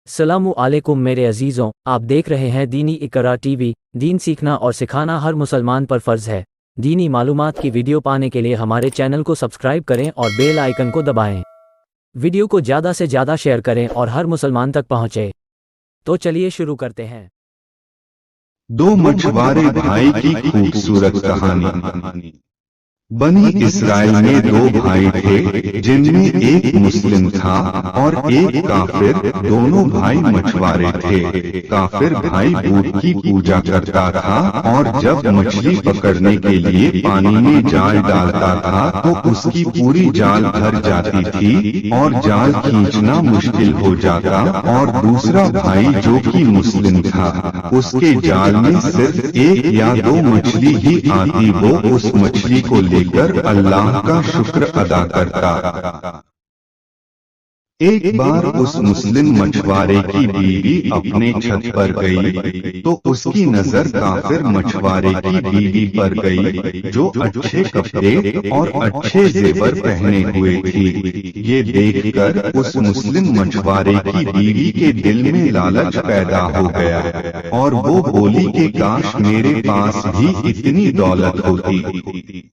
अस्सलामु अलैकुम मेरे अजीज़ों, आप देख रहे हैं दीनी इकरा टीवी। दीन सीखना और सिखाना हर मुसलमान पर फ़र्ज़ है। दीनी मालूमात की वीडियो पाने के लिए हमारे चैनल को सब्सक्राइब करें और बेल आइकन को दबाएं। वीडियो को ज़्यादा से ज़्यादा शेयर करें और हर मुसलमान तक पहुँचे। तो चलिए शुरू करते हैं। दो मछुआरे भाई की खूबसूरत कहानी। बनी इस्राइल में दो भाई थे, जिनमें एक मुस्लिम था और एक काफिर। दोनों भाई मछुआरे थे। काफिर भाई बूट की पूजा करता था और जब मछली पकड़ने के लिए पानी में जाल डालता था तो उसकी पूरी जाल भर जाती थी और जाल खींचना मुश्किल हो जाता। और दूसरा भाई जो कि मुस्लिम था, उसके जाल में सिर्फ एक या दो मछली ही आती। वो उस मछली को लेकर अल्लाह का शुक्र अदा करता। एक बार उस मुस्लिम मछुआरे की बीवी अपने छत पर गई तो उसकी नजर काफिर मछुआरे की बीवी पर गई, जो अच्छे कपड़े और अच्छे जेवर पहने हुए थी। ये देखकर उस मुस्लिम मछुआरे की बीवी के दिल में लालच पैदा हो गया और वो बोली कि काश मेरे पास भी इतनी दौलत होती।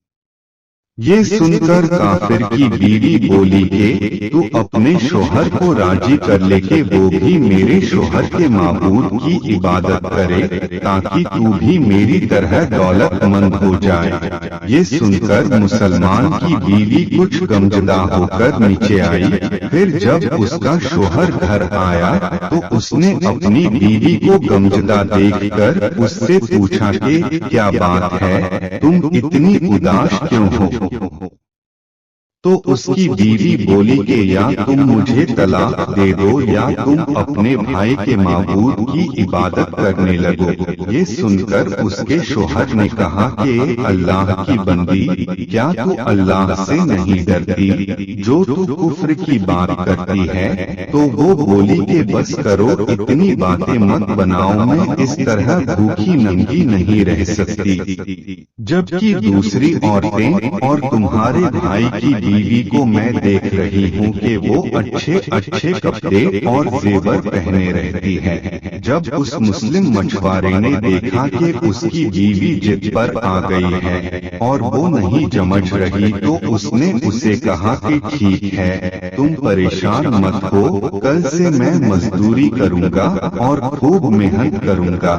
ये सुनकर काफिर की बीवी बोली कि तू अपने शोहर को राजी कर ले कि वो भी मेरे शोहर के माबूद की इबादत करे, ताकि तू भी मेरी तरह दौलतमंद हो जाए। ये सुनकर मुसलमान की बीवी कुछ गमजदा होकर नीचे आई। फिर जब उसका शोहर घर आया तो उसने अपनी बीवी को गमजदा देखकर उससे पूछा कि क्या बात है, तुम इतनी उदास क्यों हो? तो उसकी बीवी बोली कि या तुम मुझे तलाक दे दो या तुम अपने भाई के माबूद की इबादत करने लगो। ये सुनकर उसके शोहर ने कहा कि अल्लाह की बंदी, क्या तू अल्लाह से नहीं डरती जो तू कुफ्र की बात करती है? तो वो बोली कि बस करो, इतनी बातें मत बनाओ, मैं इस तरह भूखी नंगी नहीं रह सकती। जबकि दूसरी औरतें और तुम्हारे भाई की बीवी को मैं देख रही हूँ कि वो अच्छे अच्छे कपड़े और जेवर पहने रहती है। जब उस मुस्लिम मछुआरे ने देखा कि उसकी बीवी जिद पर आ गई है और वो नहीं समझ रही तो उसने उसे कहा कि ठीक है, तुम परेशान मत हो, कल से मैं मजदूरी करूँगा और खूब मेहनत करूँगा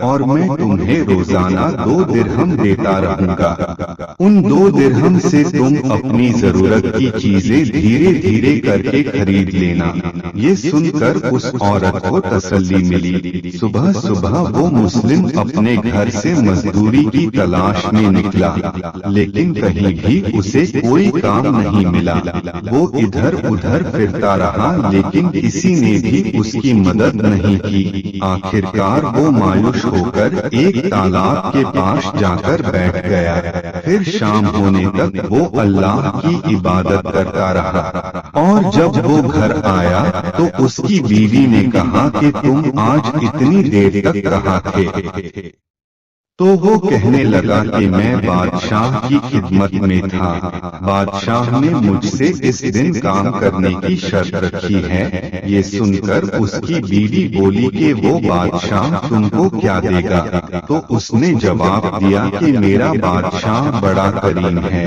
और मैं तुम्हें रोजाना 2 दिरहम देता रहूँगा। उन 2 दिरहम से तुम अपनी जरूरत की चीजें धीरे धीरे करके खरीद लेना। ये सुनकर उस औरत को तसल्ली मिली। सुबह सुबह वो मुस्लिम अपने घर से मजदूरी की तलाश में निकला, लेकिन कहीं भी उसे कोई काम नहीं मिला। वो इधर उधर फिरता रहा, लेकिन किसी ने भी उसकी मदद नहीं की। आखिरकार वो मायूस होकर एक तालाब के पास जाकर बैठ गया। फिर शाम होने तक वो अल्लाह की इबादत करता रहा और जब वो घर आया तो उसकी बीवी ने कहा कि तुम आज इतनी देर तक कहाँ थे? तो वो कहने लगा कि मैं बादशाह की खिदमत में था। बादशाह ने मुझसे इस दिन काम करने की शर्त रखी है। ये सुनकर उसकी बीवी बोली कि वो बादशाह तुमको क्या देगा? तो उसने जवाब दिया कि मेरा बादशाह बड़ा करीम है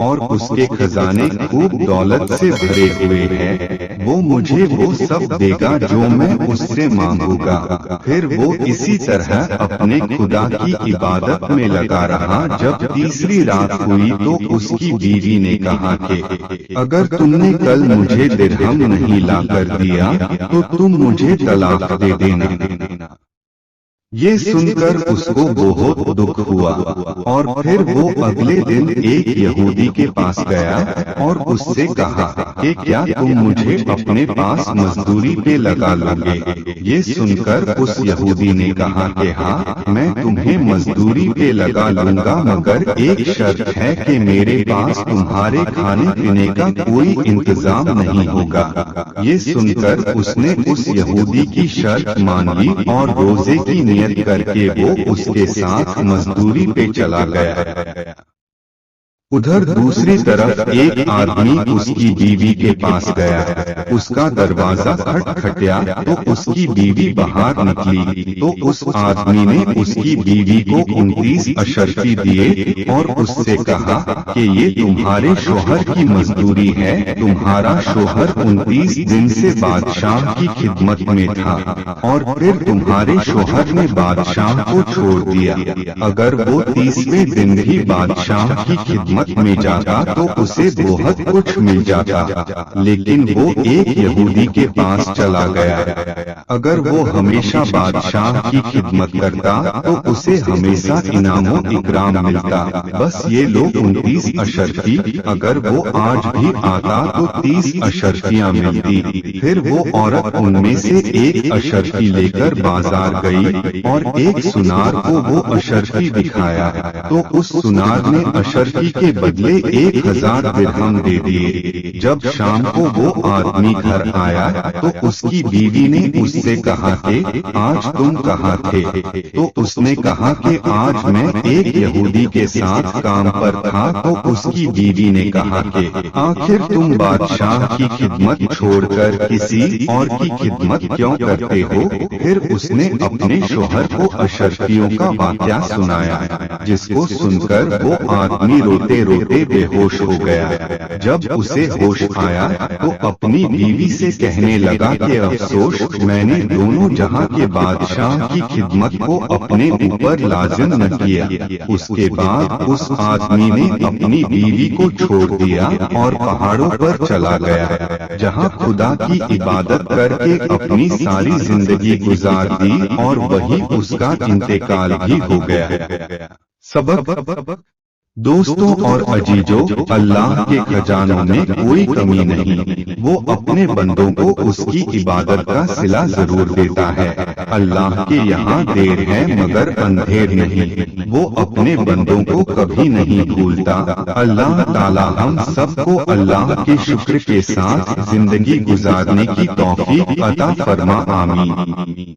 और उसके खजाने खूब दौलत से भरे हुए हैं। वो मुझे वो सब देगा जो मैं उससे मांगूंगा। फिर वो इसी तरह अपने खुदा की इबादत में लगा रहा। जब तीसरी रात हुई तो उसकी बीवी ने कहा कि अगर तुमने कल मुझे दिरहम नहीं लाकर दिया तो तुम मुझे तलाक दे देना। ये सुनकर उसको बहुत दुख हुआ और फिर वो अगले दिन एक यहूदी के पास गया और उससे कहा कि क्या तुम मुझे अपने पास मजदूरी पे लगा लोगे? ये सुनकर उस यहूदी ने कहा कि हाँ, मैं तुम्हें मजदूरी पे लगा लूंगा, मगर एक शर्त है कि मेरे पास तुम्हारे खाने पीने का कोई इंतजाम नहीं होगा। ये सुनकर उसने उस यहूदी की शर्त मान ली और रोजे की नियत करके वो उसके साथ मजदूरी पे चला गया। उधर दूसरी तरफ एक आदमी उसकी बीवी के पास गया। उसका दरवाजा खटखटाया तो उसकी बीवी बाहर निकली तो उस आदमी ने उसकी बीवी को 29 अशर्फी दिए और उससे कहा कि ये तुम्हारे शोहर की मजदूरी है। तुम्हारा शोहर 29 दिन से बादशाह की खिदमत में था और फिर तुम्हारे शोहर ने बादशाह को छोड़ दिया। अगर वो 30वें दिन ही बादशाह की खिदमत में जाता तो उसे बहुत कुछ मिल जाता, लेकिन वो एक यहूदी के पास चला गया। अगर वो हमेशा बादशाह की खिदमत करता तो उसे हमेशा इनामो इकराम मिलता। बस ये लोग 29 अशर्फी, अगर वो आज भी आता तो 30 अशर्फियां मिलती। फिर वो औरत उनमें से एक अशर्फी लेकर बाजार गई और एक सुनार को वो अशर्फी दिखाया तो उस सुनार ने अशर्फी के बदले 1000 दिरहम दे दिए। जब शाम को वो आदमी घर आया तो उसकी बीवी ने उससे कहा कि आज तुम कहाँ थे? तो उसने कहा कि आज मैं एक यहूदी के साथ काम पर था। तो उसकी बीवी ने कहा कि आखिर तुम बादशाह की खिदमत छोड़कर किसी और की खिदमत क्यों करते हो? फिर उसने अपने शोहर को अशर्फियों का वाकया सुनाया, जिसको सुनकर वो आदमी रोते रोते बेहोश हो गया। जब उसे होश आया तो अपनी बीवी से कहने लगा कि अफसोस, मैंने दोनों जहां के बादशाह की खिदमत को अपने ऊपर लाजिम न किया। उसके बाद उस आदमी ने अपनी बीवी को छोड़ दिया और पहाड़ों पर चला गया, जहां खुदा की इबादत करके अपनी सारी जिंदगी गुजार दी और वही उसका इंतकाल भी हो गया। सबक दोस्तों और अजीजों, अल्लाह के खजानों में कोई कमी नहीं। वो अपने बंदों को उसकी इबादत का सिला जरूर देता है। अल्लाह के यहाँ देर है मगर अंधेर नहीं। वो अपने बंदों को कभी नहीं भूलता। अल्लाह ताला हम सबको अल्लाह के शुक्र के साथ जिंदगी गुजारने की तौफीक अता फरमा। आमीन।